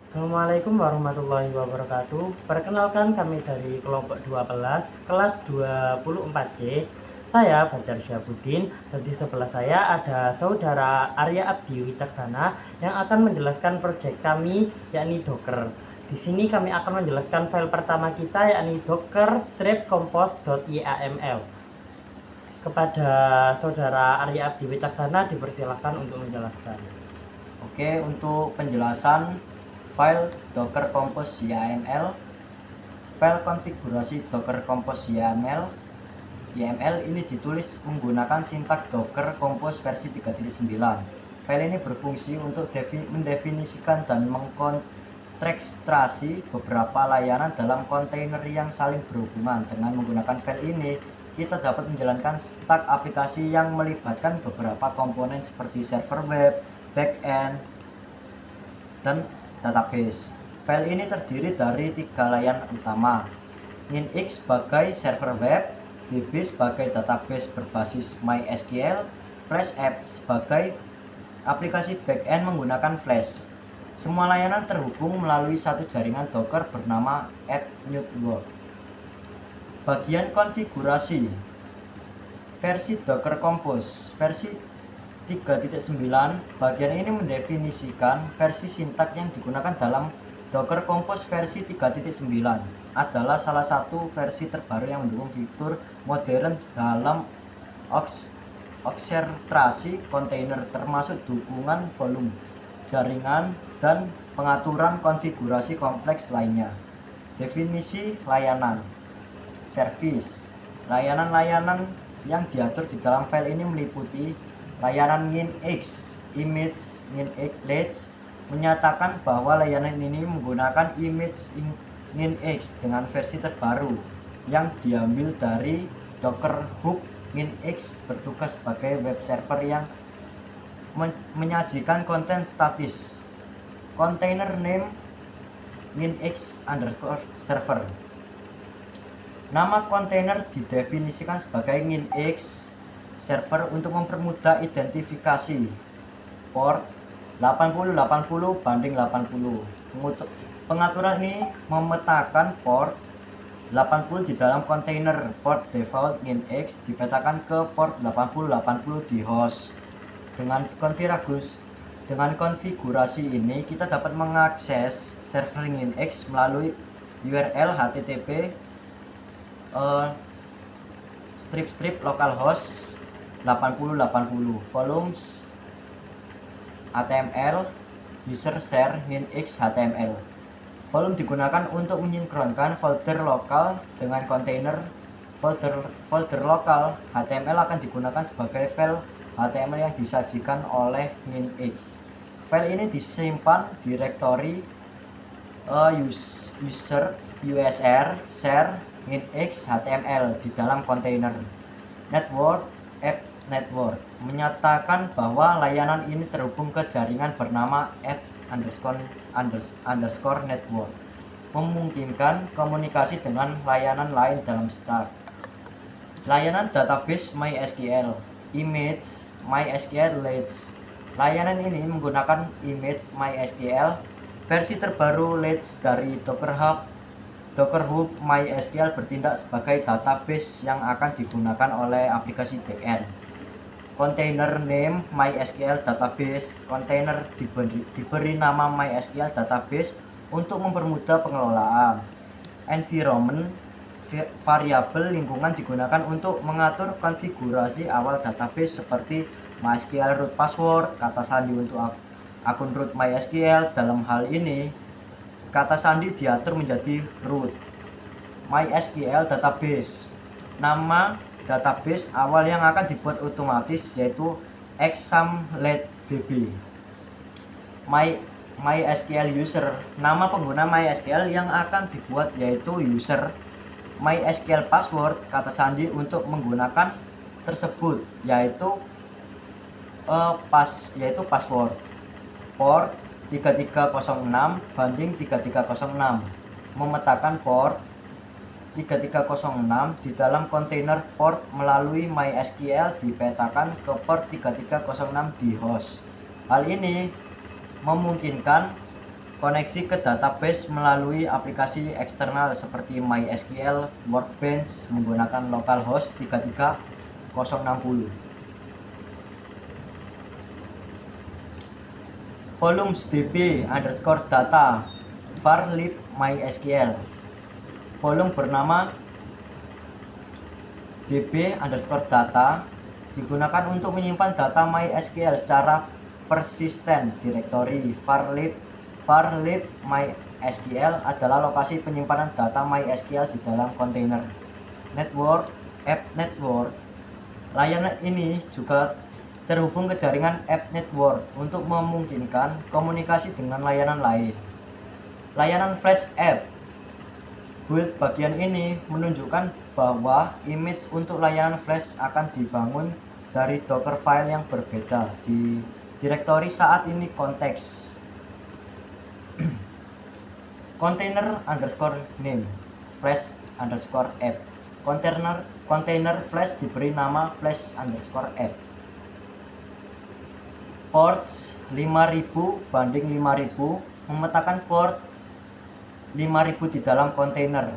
Assalamualaikum warahmatullahi wabarakatuh. Perkenalkan kami dari kelompok 12 kelas 24C. Saya Fajar Syahbudin dan di sebelah saya ada saudara Arya Abdi Wicaksana yang akan menjelaskan proyek kami yakni Docker. Di sini kami akan menjelaskan file pertama kita yakni docker strip-compose.yml. Kepada saudara Arya Abdi Wicaksana dipersilahkan untuk menjelaskan. Oke, untuk penjelasan file Docker Compose YAML, file konfigurasi Docker Compose YAML ini ditulis menggunakan sintak Docker Compose versi 3.9. File ini berfungsi untuk mendefinisikan dan mengkontekstualisasi beberapa layanan dalam kontainer yang saling berhubungan. Dengan menggunakan file ini, kita dapat menjalankan stack aplikasi yang melibatkan beberapa komponen seperti server web, backend, dan database. File ini terdiri dari 3 layanan utama: nginx sebagai server web, db sebagai database berbasis MySQL, FlashApp sebagai aplikasi backend menggunakan Flash. Semua layanan terhubung melalui satu jaringan Docker bernama app-network. Bagian konfigurasi versi Docker Compose versi 3.9. Bagian ini mendefinisikan versi sintak yang digunakan dalam Docker Compose versi 3.9 adalah salah satu versi terbaru yang mendukung fitur modern dalam orkestrasi kontainer, termasuk dukungan volume, jaringan, dan pengaturan konfigurasi kompleks lainnya. Definisi layanan. Service. Layanan-layanan yang diatur di dalam file ini meliputi layanan nginx, image nginx menyatakan bahwa layanan ini menggunakan image nginx dengan versi terbaru yang diambil dari Docker Hub. Nginx bertugas sebagai web server yang menyajikan konten statis. Container name nginx_server. Nama kontainer didefinisikan sebagai nginx server untuk mempermudah identifikasi. Port 8080/80. Pengaturan ini memetakan port 80 di dalam kontainer. Port default nginx dipetakan ke port 8080 di host. Dengan konfigurasi ini kita dapat mengakses server nginx melalui URL http strip localhost 8080 volumes HTML user share nginx HTML. Volume digunakan untuk menyinkronkan folder lokal dengan kontainer. Folder lokal HTML akan digunakan sebagai file HTML yang disajikan oleh nginx. File ini disimpan direktori user share nginx HTML di dalam kontainer. Network app-network menyatakan bahwa layanan ini terhubung ke jaringan bernama app_network, memungkinkan komunikasi dengan layanan lain dalam stack. Layanan database MySQL, image MySQL Lite. Layanan ini menggunakan image MySQL versi terbaru Lite dari Docker Hub. Docker Hub MySQL bertindak sebagai database yang akan digunakan oleh aplikasi backend. Container name MySQL database. Kontainer diberi nama MySQL database untuk mempermudah pengelolaan. Environment variabel lingkungan digunakan untuk mengatur konfigurasi awal database seperti MySQL root password, kata sandi untuk akun root MySQL. Dalam hal ini, kata sandi diatur menjadi root. MySQL database. Nama database awal yang akan dibuat otomatis yaitu examletdb. MySQL user. Nama pengguna MySQL yang akan dibuat yaitu user. MySQL password, kata sandi untuk menggunakan tersebut yaitu password. Port 3306/3306 memetakan port 3306 di dalam kontainer. Port melalui MySQL dipetakan ke port 3306 di host. Hal ini memungkinkan koneksi ke database melalui aplikasi eksternal seperti MySQL Workbench menggunakan localhost 33060. Volumes db_data var lib MySQL. Volume bernama db_data digunakan untuk menyimpan data MySQL secara persisten. Direktori var lib MySQL adalah lokasi penyimpanan data MySQL di dalam kontainer. Network App Network. Layanan ini juga terhubung ke jaringan App Network untuk memungkinkan komunikasi dengan layanan lain. Layanan Flash App. Build bagian ini menunjukkan bahwa image untuk layanan Flash akan dibangun dari Docker file yang berbeda di direktori saat ini konteks container_name flash_app. Container Flash diberi nama flash_app. Port 5000/5000 memetakan port 5000 di dalam kontainer.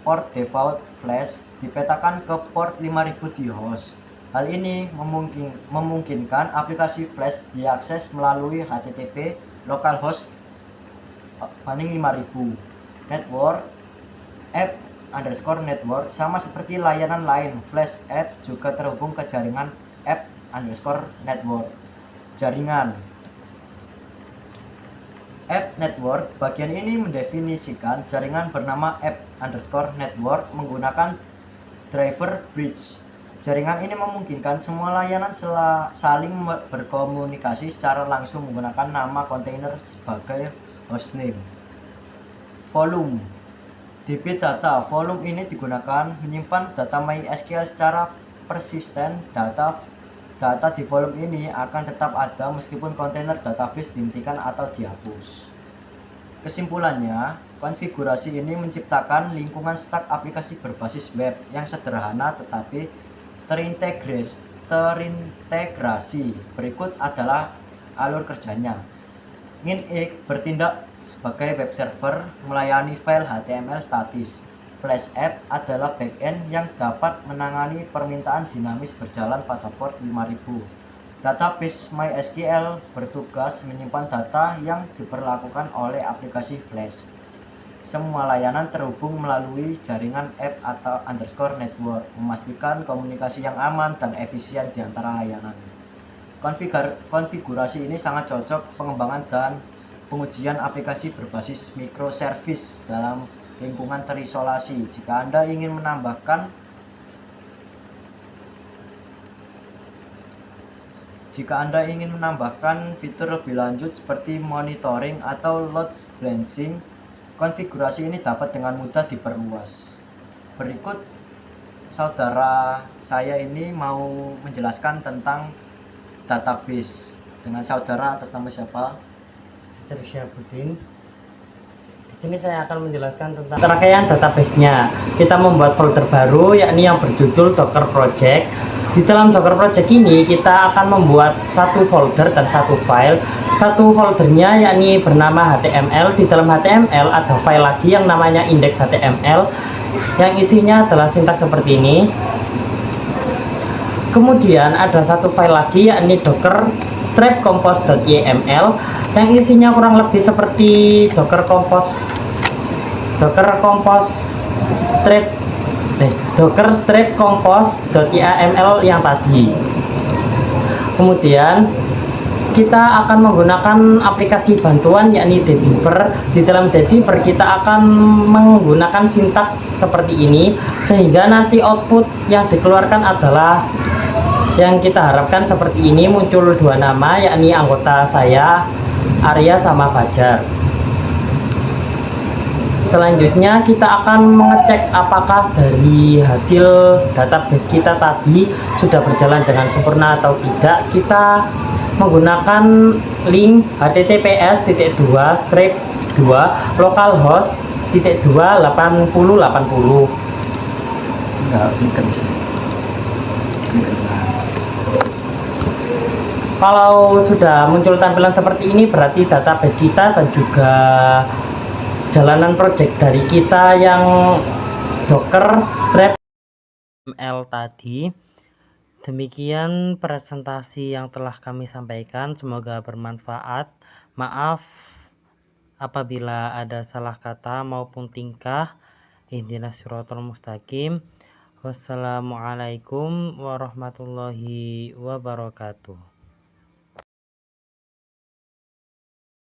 Port default Flash dipetakan ke port 5000 di host. Hal ini memungkinkan aplikasi Flash diakses melalui HTTP localhost /5000. Network app_network sama seperti layanan lain, Flash App juga terhubung ke jaringan app_network. Jaringan App Network. Bagian ini mendefinisikan jaringan bernama app_network menggunakan driver bridge. Jaringan ini memungkinkan semua layanan saling berkomunikasi secara langsung menggunakan nama kontainer sebagai hostname. Volume DB data. Volume ini digunakan menyimpan data MySQL secara persisten. Data di volume ini akan tetap ada meskipun kontainer database dihentikan atau dihapus. Kesimpulannya, konfigurasi ini menciptakan lingkungan stack aplikasi berbasis web yang sederhana tetapi terintegrasi. Berikut adalah alur kerjanya. Nginx bertindak sebagai web server melayani file HTML statis. Flash App adalah backend yang dapat menangani permintaan dinamis berjalan pada port 5000. Database MySQL bertugas menyimpan data yang diperlakukan oleh aplikasi Flash. Semua layanan terhubung melalui jaringan app_network, memastikan komunikasi yang aman dan efisien di antara layanan. Konfigurasi ini sangat cocok pengembangan dan pengujian aplikasi berbasis microservice dalam lingkungan terisolasi. Jika Anda ingin menambahkan fitur lebih lanjut seperti monitoring atau load balancing, konfigurasi ini dapat dengan mudah diperluas. Berikut saudara saya ini mau menjelaskan tentang database. Dengan saudara atas nama siapa? Fajar Syabuddin. Di sini saya akan menjelaskan tentang rangkaian database-nya. Kita membuat folder baru yakni yang berjudul Docker Project. Di dalam Docker Project ini kita akan membuat satu folder dan satu file. Satu foldernya yakni bernama HTML. Di dalam HTML ada file lagi yang namanya index.html yang isinya adalah sintaks seperti ini. Kemudian ada satu file lagi yakni docker compose.yml yang isinya kurang lebih seperti docker compose.yml yang tadi. Kemudian kita akan menggunakan aplikasi bantuan yakni Debiver. Di dalam Debiver kita akan menggunakan sintaks seperti ini sehingga nanti output yang dikeluarkan adalah yang kita harapkan seperti ini, muncul dua nama yakni anggota saya Arya sama Fajar. Selanjutnya kita akan mengecek apakah dari hasil database kita tadi sudah berjalan dengan sempurna atau tidak. Kita menggunakan link https://localhost.2/8080. Enggak, klik di sini. Klik Kalau sudah muncul tampilan seperti ini berarti database kita dan juga jalanan project dari kita yang Docker Strap ML tadi. Demikian presentasi yang telah kami sampaikan, semoga bermanfaat. Maaf apabila ada salah kata maupun tingkah. Ihdinas siratal mustaqim. Wassalamualaikum warahmatullahi wabarakatuh.